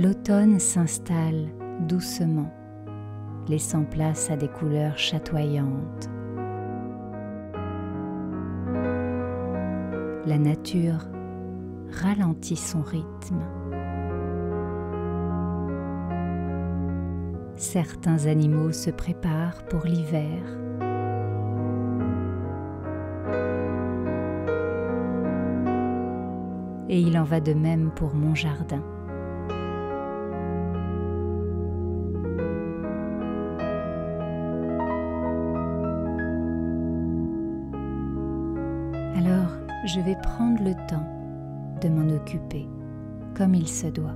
L'automne s'installe doucement, laissant place à des couleurs chatoyantes. La nature ralentit son rythme. Certains animaux se préparent pour l'hiver. Et il en va de même pour mon jardin. Alors, je vais prendre le temps de m'en occuper comme il se doit.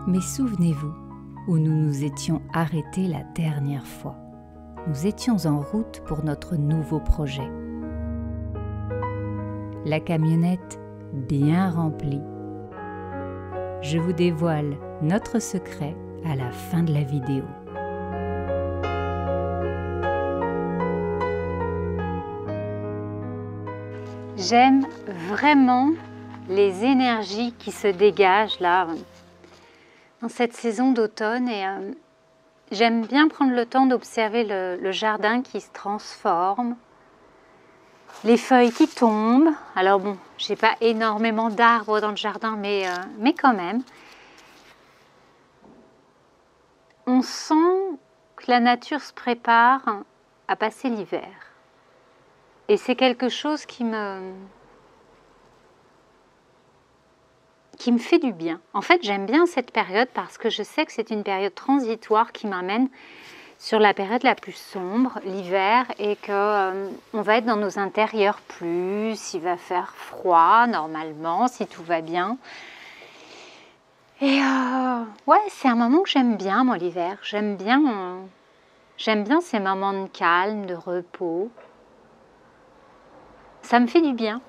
Mais souvenez-vous où nous nous étions arrêtés la dernière fois. Nous étions en route pour notre nouveau projet. La camionnette bien remplie. Je vous dévoile notre secret à la fin de la vidéo. J'aime vraiment les énergies qui se dégagent là dans cette saison d'automne et j'aime bien prendre le temps d'observer le jardin qui se transforme, les feuilles qui tombent. Alors bon, j'ai pas énormément d'arbres dans le jardin, mais quand même. On sent que la nature se prépare à passer l'hiver. Et c'est quelque chose qui me fait du bien. En fait, j'aime bien cette période parce que je sais que c'est une période transitoire qui m'amène sur la période la plus sombre, l'hiver, et que on va être dans nos intérieurs plus, il va faire froid normalement, si tout va bien. Et ouais, c'est un moment que j'aime bien, moi, l'hiver. J'aime bien ces moments de calme, de repos. Ça me fait du bien.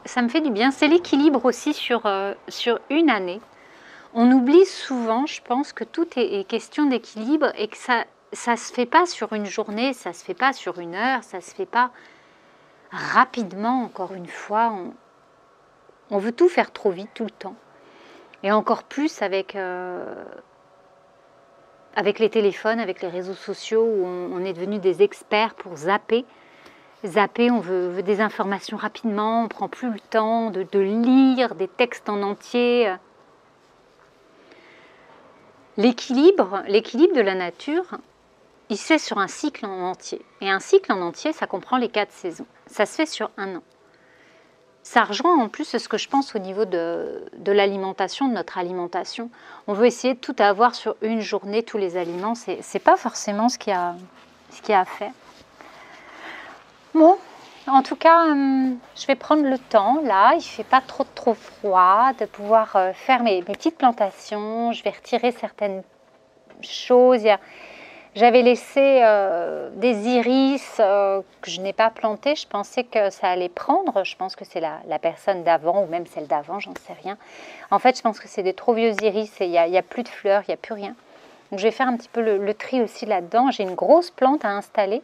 Ça me fait du bien. C'est l'équilibre aussi sur une année. On oublie souvent, je pense, que tout est question d'équilibre et que ça se fait pas sur une journée, ça se fait pas sur une heure, ça se fait pas rapidement, encore une fois. On veut tout faire trop vite, tout le temps. Et encore plus avec les téléphones, avec les réseaux sociaux, où on est devenu des experts pour zapper. On veut des informations rapidement, on ne prend plus le temps de lire des textes en entier. L'équilibre de la nature, il se fait sur un cycle en entier. Et un cycle en entier, ça comprend les 4 saisons. Ça se fait sur un an. Ça rejoint en plus ce que je pense au niveau de l'alimentation, de notre alimentation. On veut essayer de tout avoir sur une journée, tous les aliments. C'est pas forcément ce qu'il y a à faire. Bon, en tout cas, je vais prendre le temps, là, il ne fait pas trop froid, de pouvoir faire mes petites plantations. Je vais retirer certaines choses. J'avais laissé des iris que je n'ai pas plantés. Je pensais que ça allait prendre. Je pense que c'est la personne d'avant ou même celle d'avant, j'en sais rien. En fait, je pense que c'est des trop vieux iris et il n'y a plus de fleurs, il n'y a plus rien. Donc, je vais faire un petit peu le tri aussi là-dedans. J'ai une grosse plante à installer.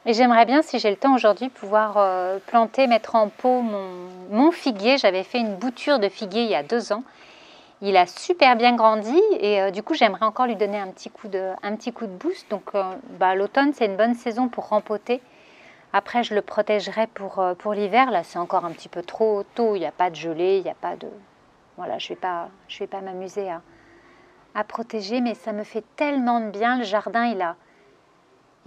Et j'aimerais bien, si j'ai le temps aujourd'hui, pouvoir planter, mettre en pot mon figuier. J'avais fait une bouture de figuier il y a 2 ans. Il a super bien grandi et du coup, j'aimerais encore lui donner un petit coup de boost. Donc, l'automne, c'est une bonne saison pour rempoter. Après, je le protégerai pour l'hiver. Là, c'est encore un petit peu trop tôt. Il n'y a pas de gelée, il n'y a pas de... Voilà, je vais pas m'amuser à protéger, mais ça me fait tellement de bien. Le jardin, il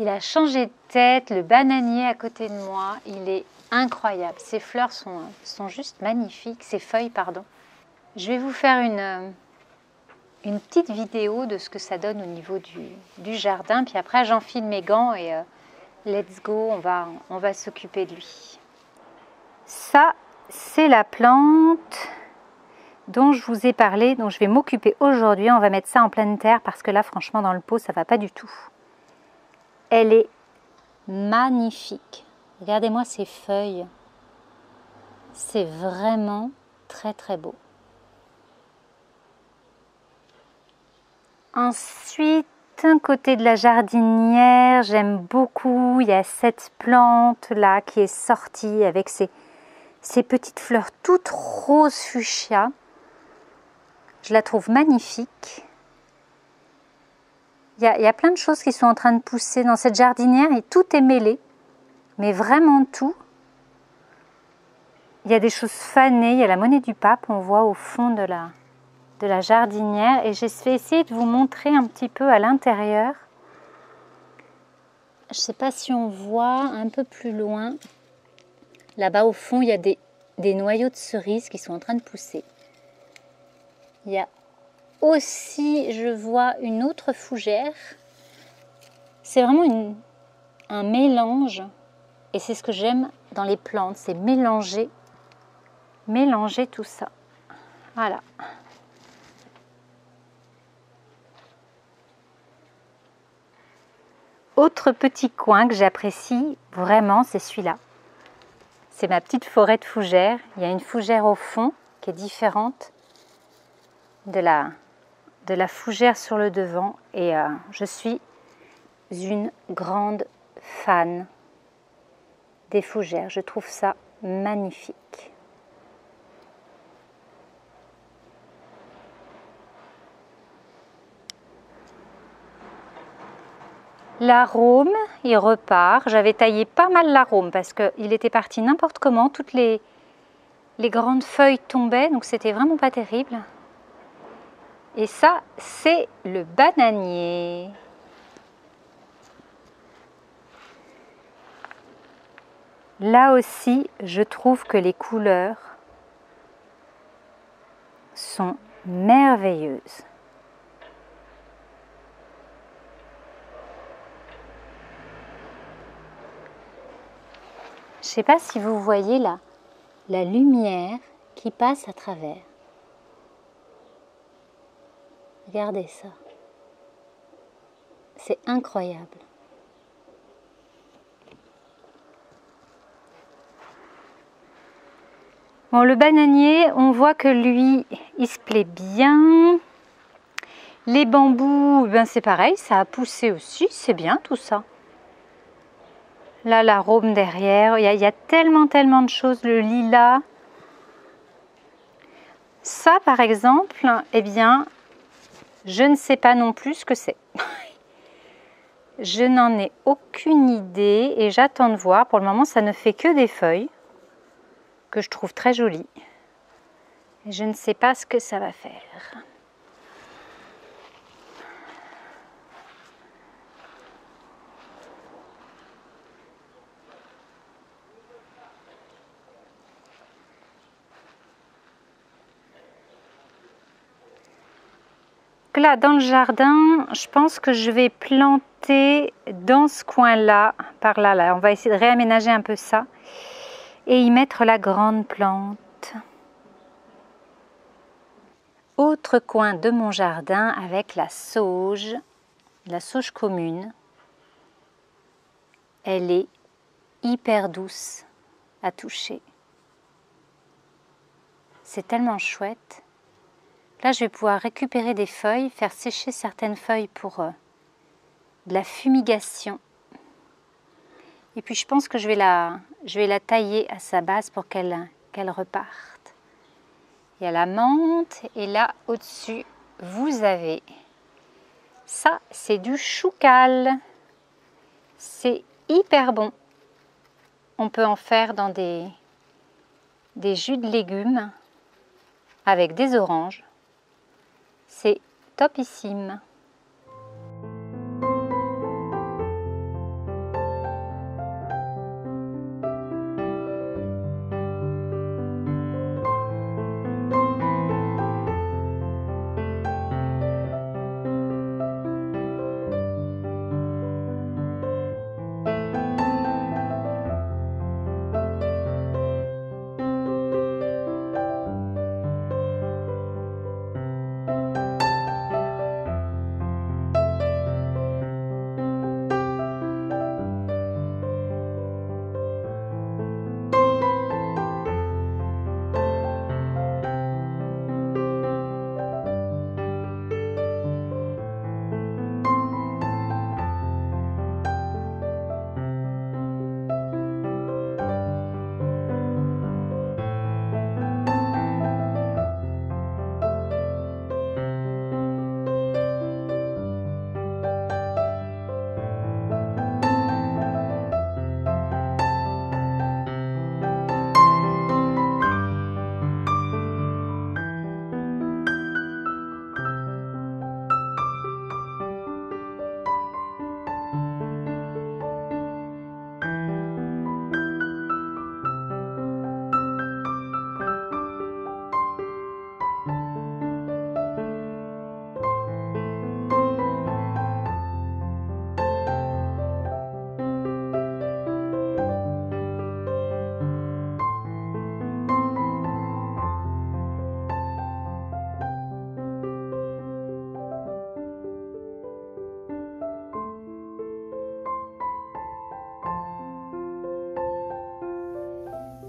a changé de tête, le bananier à côté de moi, il est incroyable. Ses fleurs sont juste magnifiques, ses feuilles, pardon. Je vais vous faire une petite vidéo de ce que ça donne au niveau du jardin. Puis après, j'enfile mes gants et let's go, on va s'occuper de lui. Ça, c'est la plante dont je vous ai parlé, dont je vais m'occuper aujourd'hui. On va mettre ça en pleine terre parce que là, franchement, dans le pot, ça ne va pas du tout. Elle est magnifique. Regardez-moi ces feuilles. C'est vraiment très beau. Ensuite, côté de la jardinière, j'aime beaucoup. Il y a cette plante là qui est sortie avec ses ces petites fleurs toutes roses fuchsia. Je la trouve magnifique. Il y a plein de choses qui sont en train de pousser dans cette jardinière et tout est mêlé, mais vraiment tout. Il y a des choses fanées, il y a la monnaie du pape, on voit au fond de la jardinière, et je vais essayer de vous montrer un petit peu à l'intérieur. Je ne sais pas si on voit un peu plus loin. Là-bas au fond, il y a des noyaux de cerises qui sont en train de pousser. Il y a aussi, je vois, une autre fougère. C'est vraiment un mélange, et c'est ce que j'aime dans les plantes, c'est mélanger tout ça. Voilà. Autre petit coin que j'apprécie vraiment, c'est celui-là. C'est ma petite forêt de fougères. Il y a une fougère au fond qui est différente de la fougère sur le devant. Et je suis une grande fan des fougères. Je trouve ça magnifique. L'arôme, il repart. J'avais taillé pas mal l'arôme parce qu'il était parti n'importe comment. Toutes les grandes feuilles tombaient, donc c'était vraiment pas terrible. Et ça, c'est le bananier. Là aussi, je trouve que les couleurs sont merveilleuses. Je ne sais pas si vous voyez là, la lumière qui passe à travers. Regardez ça. C'est incroyable. Bon, le bananier, on voit que lui, il se plaît bien. Les bambous, ben c'est pareil, ça a poussé aussi, c'est bien tout ça. Là, l'arôme derrière, il y a tellement de choses, le lilas. Ça, par exemple, eh bien, je ne sais pas non plus ce que c'est. Je n'en ai aucune idée et j'attends de voir. Pour le moment, ça ne fait que des feuilles que je trouve très jolies. Et je ne sais pas ce que ça va faire. Là, dans le jardin, je pense que je vais planter dans ce coin-là, par là, là. On va essayer de réaménager un peu ça et y mettre la grande plante. Autre coin de mon jardin avec la sauge commune. Elle est hyper douce à toucher. C'est tellement chouette. Là, je vais pouvoir récupérer des feuilles, faire sécher certaines feuilles pour de la fumigation. Et puis, je pense que je vais la tailler à sa base pour qu'elle reparte. Il y a la menthe et là, au-dessus, vous avez ça, c'est du choucal. C'est hyper bon. On peut en faire dans des jus de légumes avec des oranges. C'est topissime.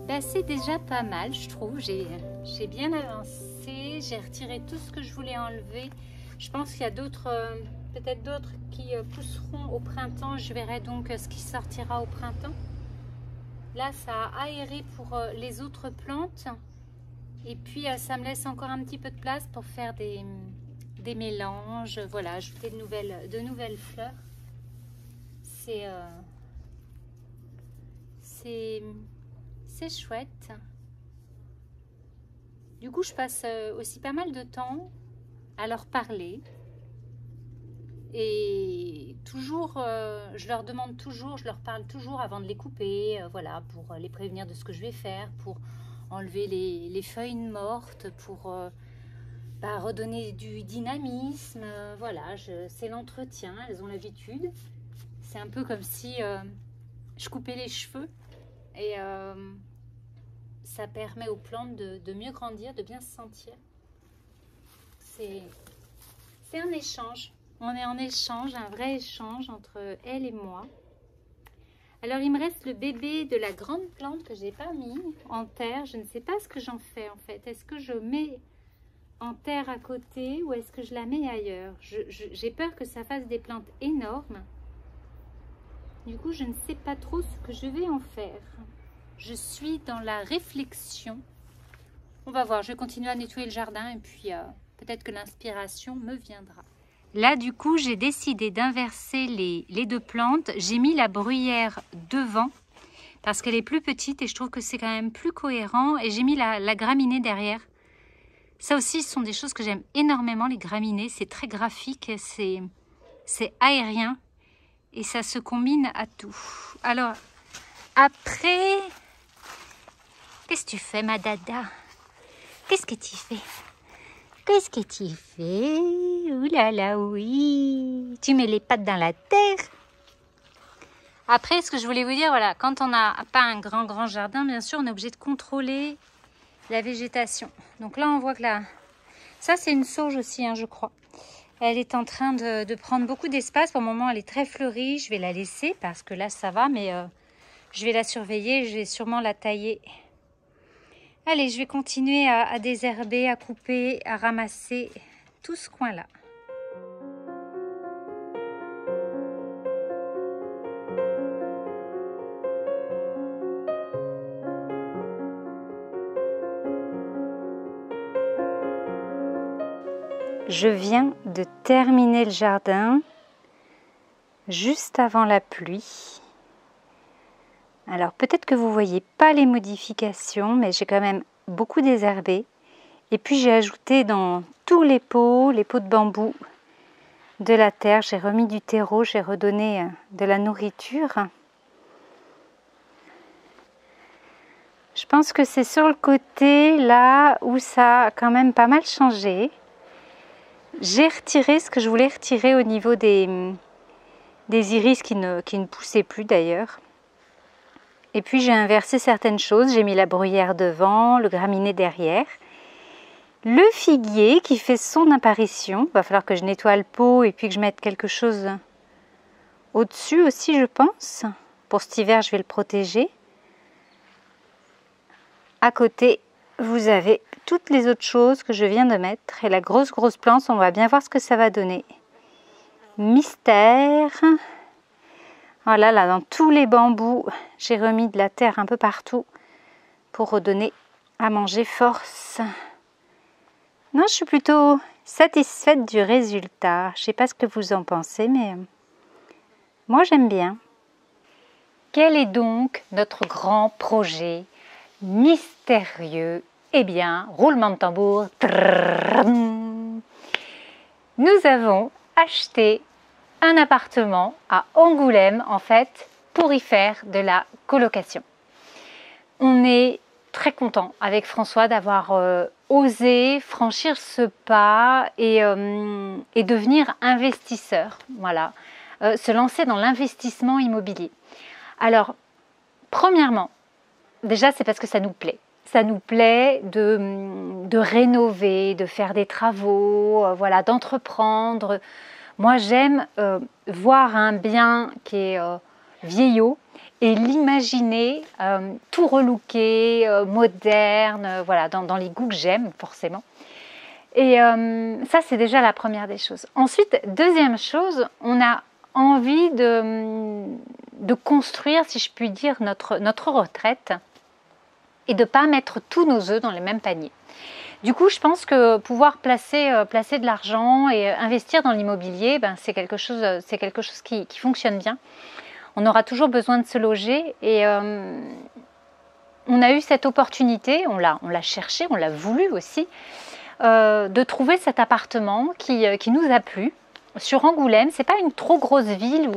Ben, c'est déjà pas mal, je trouve. J'ai bien avancé, j'ai retiré tout ce que je voulais enlever. Je pense qu'il y a d'autres, peut-être d'autres qui pousseront au printemps. Je verrai donc ce qui sortira au printemps. Là, ça a aéré pour les autres plantes. Et puis, ça me laisse encore un petit peu de place pour faire des mélanges. Voilà, ajouter de nouvelles fleurs. C'est chouette. Du coup, je passe aussi pas mal de temps à leur parler. Et toujours, je leur demande toujours, je leur parle toujours avant de les couper, voilà, pour les prévenir de ce que je vais faire, pour enlever les feuilles mortes, pour redonner du dynamisme. Voilà, c'est l'entretien, elles ont l'habitude. C'est un peu comme si je coupais les cheveux et ça permet aux plantes de mieux grandir, de bien se sentir. C'est un échange. On est en échange, un vrai échange entre elle et moi. Alors, il me reste le bébé de la grande plante que je n'ai pas mis en terre. Je ne sais pas ce que j'en fais en fait. Est-ce que je mets en terre à côté ou est-ce que je la mets ailleurs? J'ai peur que ça fasse des plantes énormes. Du coup, je ne sais pas trop ce que je vais en faire. Je suis dans la réflexion. On va voir, je vais continuer à nettoyer le jardin et puis peut-être que l'inspiration me viendra. Là, du coup, j'ai décidé d'inverser les deux plantes. J'ai mis la bruyère devant parce qu'elle est plus petite et je trouve que c'est quand même plus cohérent. Et j'ai mis la graminée derrière. Ça aussi, ce sont des choses que j'aime énormément, les graminées. C'est très graphique, c'est aérien et ça se combine à tout. Alors, après, qu'est-ce que tu fais, ma dada? Qu'est-ce que tu fais? Qu'est-ce que tu fais? Ouh là là, oui. Tu mets les pattes dans la terre. Après, ce que je voulais vous dire, voilà, quand on n'a pas un grand jardin, bien sûr, on est obligé de contrôler la végétation. Donc là, on voit que là, ça c'est une sauge aussi, hein, je crois. Elle est en train de prendre beaucoup d'espace. Pour le moment, elle est très fleurie. Je vais la laisser parce que là, ça va, mais je vais la surveiller. Je vais sûrement la tailler. Allez, je vais continuer à désherber, à couper, à ramasser tout ce coin-là. Je viens de terminer le jardin juste avant la pluie. Alors peut-être que vous ne voyez pas les modifications, mais j'ai quand même beaucoup désherbé. Et puis j'ai ajouté dans tous les pots de bambou, de la terre. J'ai remis du terreau, j'ai redonné de la nourriture. Je pense que c'est sur le côté là où ça a quand même pas mal changé. J'ai retiré ce que je voulais retirer au niveau des iris qui ne poussaient plus d'ailleurs. Et puis j'ai inversé certaines choses, j'ai mis la bruyère devant, le graminé derrière. Le figuier qui fait son apparition, il va falloir que je nettoie le pot et puis que je mette quelque chose au-dessus aussi je pense. Pour cet hiver je vais le protéger. À côté vous avez toutes les autres choses que je viens de mettre. Et la grosse plante, on va bien voir ce que ça va donner. Mystère. Voilà, là, dans tous les bambous, j'ai remis de la terre un peu partout pour redonner à manger force. Non, je suis plutôt satisfaite du résultat. Je ne sais pas ce que vous en pensez, mais moi, j'aime bien. Quel est donc notre grand projet mystérieux? Eh bien, roulement de tambour. Nous avons acheté un appartement à Angoulême, en fait, pour y faire de la colocation. On est très content avec François d'avoir osé franchir ce pas et devenir investisseur. Voilà, se lancer dans l'investissement immobilier. Alors, premièrement, déjà, c'est parce que ça nous plaît. Ça nous plaît de rénover, de faire des travaux, voilà, d'entreprendre. Moi, j'aime voir un bien qui est vieillot et l'imaginer tout relooké, moderne, voilà, dans les goûts que j'aime forcément. Et ça, c'est déjà la première des choses. Ensuite, deuxième chose, on a envie de construire, si je puis dire, notre retraite et de ne pas mettre tous nos œufs dans les mêmes paniers. Du coup, je pense que pouvoir placer de l'argent et investir dans l'immobilier, ben, c'est quelque chose qui fonctionne bien. On aura toujours besoin de se loger et on a eu cette opportunité, on l'a cherché, on l'a voulu aussi, de trouver cet appartement qui nous a plu sur Angoulême. Ce n'est pas une trop grosse ville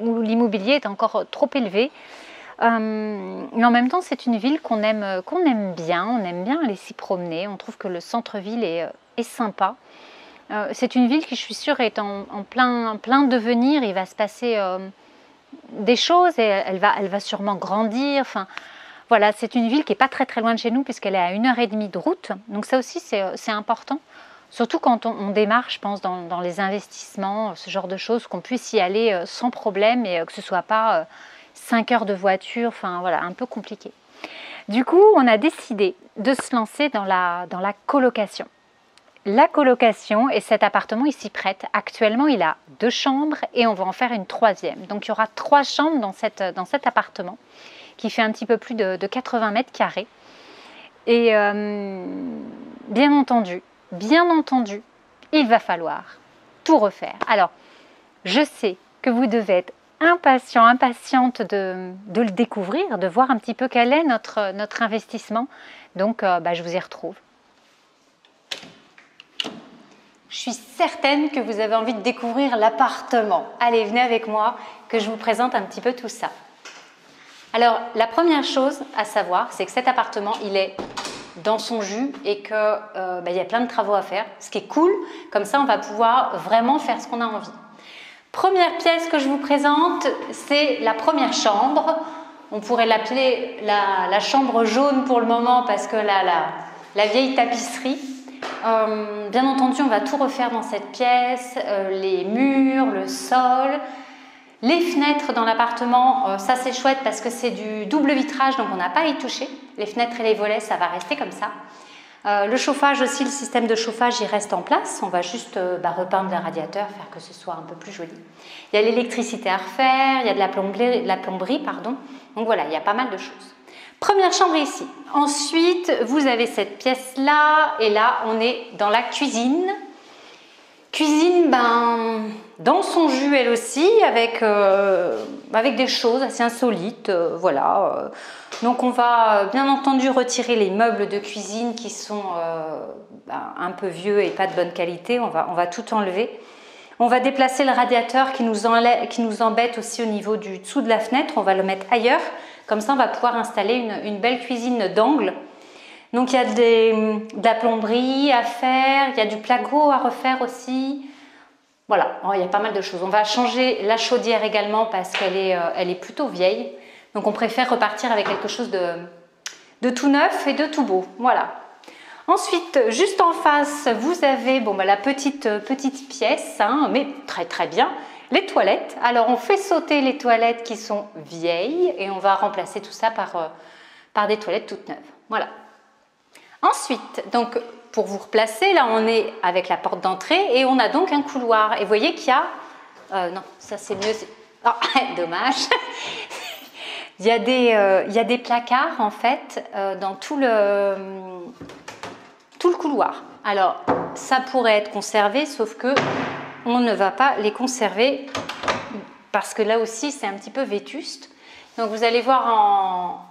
où l'immobilier est encore trop élevé. Mais en même temps, c'est une ville qu'on aime bien. On aime bien aller s'y promener. On trouve que le centre-ville est sympa. C'est une ville qui, je suis sûre, est en plein devenir. Il va se passer des choses et elle va sûrement grandir. Enfin, voilà, c'est une ville qui n'est pas très loin de chez nous puisqu'elle est à 1h30 de route. Donc ça aussi, c'est important. Surtout quand on démarre, je pense, dans les investissements, ce genre de choses, qu'on puisse y aller sans problème et que ce ne soit pas 5 heures de voiture, enfin voilà, un peu compliqué. Du coup, on a décidé de se lancer dans la colocation. La colocation, et cet appartement, il s'y prête. Actuellement, il a 2 chambres et on va en faire une 3e. Donc, il y aura 3 chambres dans cet appartement qui fait un petit peu plus de 80 mètres carrés. Et bien entendu, il va falloir tout refaire. Alors, je sais que vous devez être impatiente de le découvrir, de voir un petit peu quel est notre investissement. Donc, je vous y retrouve. Je suis certaine que vous avez envie de découvrir l'appartement. Allez, venez avec moi que je vous présente un petit peu tout ça. Alors, la première chose à savoir, c'est que cet appartement, il est dans son jus et qu'il y a plein de travaux à faire, ce qui est cool. Comme ça, on va pouvoir vraiment faire ce qu'on a envie. Première pièce que je vous présente, c'est la première chambre. On pourrait l'appeler la chambre jaune pour le moment parce que la vieille tapisserie. Bien entendu, on va tout refaire dans cette pièce, les murs, le sol. Les fenêtres dans l'appartement, ça c'est chouette parce que c'est du double vitrage, donc on n'a pas à y toucher. Les fenêtres et les volets, ça va rester comme ça. Le chauffage aussi, le système de chauffage, il reste en place. On va juste repeindre le radiateur, faire que ce soit un peu plus joli. Il y a l'électricité à refaire, il y a de la plomberie, pardon. Donc voilà, il y a pas mal de choses. Première chambre ici. Ensuite, vous avez cette pièce-là. Et là, on est dans la cuisine. Cuisine, dans son jus elle aussi, avec des choses assez insolites, voilà. Donc on va bien entendu retirer les meubles de cuisine qui sont un peu vieux et pas de bonne qualité, on va tout enlever. On va déplacer le radiateur qui nous embête aussi au niveau du dessous de la fenêtre, on va le mettre ailleurs, comme ça on va pouvoir installer une belle cuisine d'angle. Donc il y a de la plomberie à faire, il y a du placo à refaire aussi. Voilà, il y a pas mal de choses. On va changer la chaudière également parce qu'elle est plutôt vieille. Donc on préfère repartir avec quelque chose de tout neuf et de tout beau. Voilà. Ensuite, juste en face, vous avez la petite pièce, mais très bien, les toilettes. Alors on fait sauter les toilettes qui sont vieilles et on va remplacer tout ça par des toilettes toutes neuves. Voilà. Ensuite, donc pour vous replacer, là on est avec la porte d'entrée et on a donc un couloir. Et vous voyez qu'il y a... non, ça c'est mieux. Oh, dommage. Il y a des placards en fait dans tout le couloir. Alors ça pourrait être conservé, sauf que on ne va pas les conserver parce que là aussi c'est un petit peu vétuste. Donc vous allez voir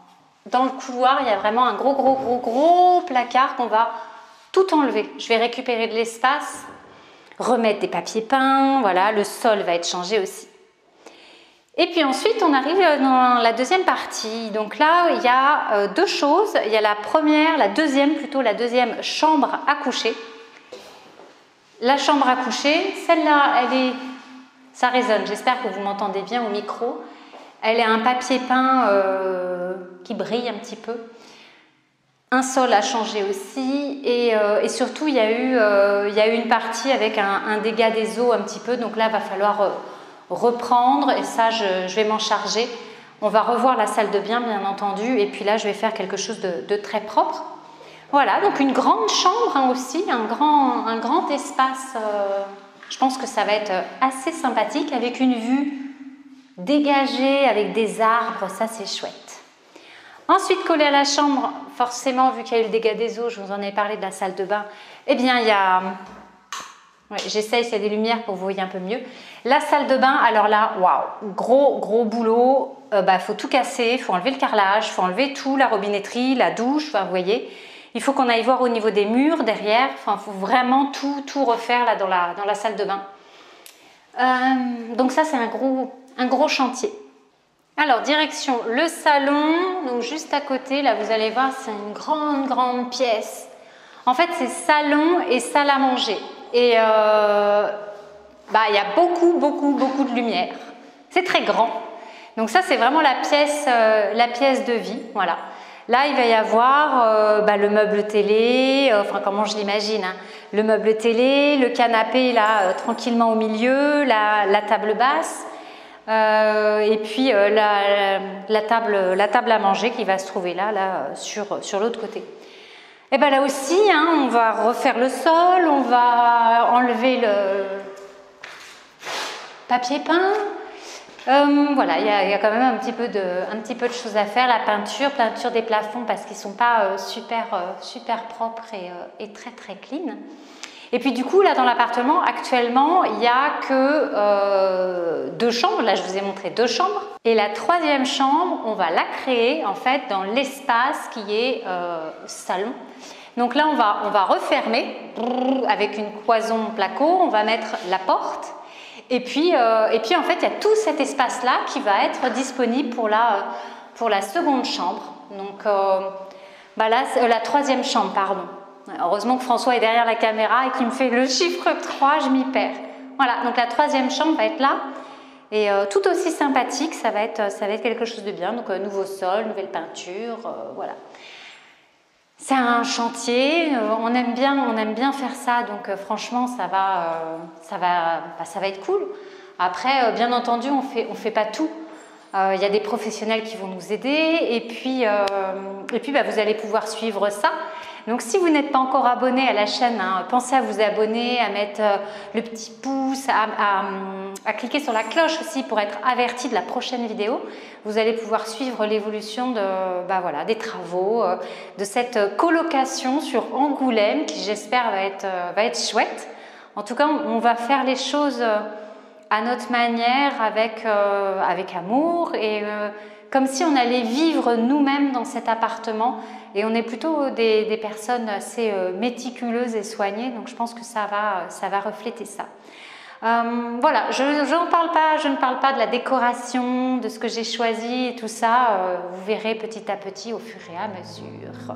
dans le couloir, il y a vraiment un gros placard qu'on va tout enlever. Je vais récupérer de l'espace, remettre des papiers peints, voilà, le sol va être changé aussi. Et puis ensuite, on arrive dans la deuxième partie. Donc là, il y a 2 choses. Il y a la deuxième chambre à coucher. La chambre à coucher, celle-là, ça résonne. J'espère que vous m'entendez bien au micro. Elle est un papier peint qui brille un petit peu. Un sol a changé aussi et surtout il y a eu une partie avec un dégât des eaux un petit peu. Donc là, il va falloir reprendre et ça, je vais m'en charger. On va revoir la salle de bain, bien entendu, et puis là, je vais faire quelque chose de très propre. Voilà, donc une grande chambre hein, aussi, un grand espace. Je pense que ça va être assez sympathique avec une vue dégagée, avec des arbres, ça c'est chouette. Ensuite, collé à la chambre, forcément, vu qu'il y a eu le dégât des eaux, je vous en ai parlé de la salle de bain, eh bien, il y a... Ouais, j'essaye, s'il y a des lumières pour que vous voyez un peu mieux. La salle de bain, alors là, waouh, gros boulot. Faut tout casser, il faut enlever le carrelage, il faut enlever tout, la robinetterie, la douche, enfin, vous voyez. Il faut qu'on aille voir au niveau des murs, derrière. Enfin, il faut vraiment tout refaire là, dans la salle de bain. Donc ça, c'est un gros chantier. Alors, direction le salon. Donc, juste à côté, là, vous allez voir, c'est une grande pièce. En fait, c'est salon et salle à manger. Et il y a beaucoup de lumière. C'est très grand. Donc ça, c'est vraiment la pièce de vie. Voilà. Là, il va y avoir le meuble télé, enfin comment je l'imagine, hein, le meuble télé, le canapé là, tranquillement au milieu, la table basse, et puis la table à manger qui va se trouver là sur l'autre côté. Et bien là aussi, hein, on va refaire le sol, on va enlever le papier peint. Voilà, il y a quand même un petit peu de choses à faire. La peinture des plafonds parce qu'ils ne sont pas super propres et très clean. Et puis du coup, là dans l'appartement, actuellement, il n'y a que 2 chambres. Là, je vous ai montré 2 chambres. Et la 3e chambre, on va la créer en fait dans l'espace qui est salon. Donc là, on va refermer avec une cloison placo. On va mettre la porte. Et puis en fait, il y a tout cet espace-là qui va être disponible pour la 2e chambre. Donc là, la 3e chambre, pardon. Heureusement que François est derrière la caméra et qu'il me fait le chiffre 3, je m'y perds. Voilà, donc la 3e chambre va être là. Et tout aussi sympathique, ça va être quelque chose de bien. Donc nouveau sol, nouvelle peinture, voilà. C'est un chantier, on aime bien faire ça, donc franchement ça va être cool. Après, bien entendu, on fait pas tout. Il y a des professionnels qui vont nous aider et puis vous allez pouvoir suivre ça. Donc si vous n'êtes pas encore abonné à la chaîne, hein, pensez à vous abonner, à mettre le petit pouce, à cliquer sur la cloche aussi pour être averti de la prochaine vidéo. Vous allez pouvoir suivre l'évolution des travaux, de cette colocation sur Angoulême qui j'espère va être chouette. En tout cas, on va faire les choses à notre manière, avec amour et comme si on allait vivre nous-mêmes dans cet appartement. Et on est plutôt des personnes assez méticuleuses et soignées, donc je pense que ça va refléter ça. Voilà, je ne parle pas de la décoration, de ce que j'ai choisi et tout ça. Vous verrez petit à petit au fur et à mesure.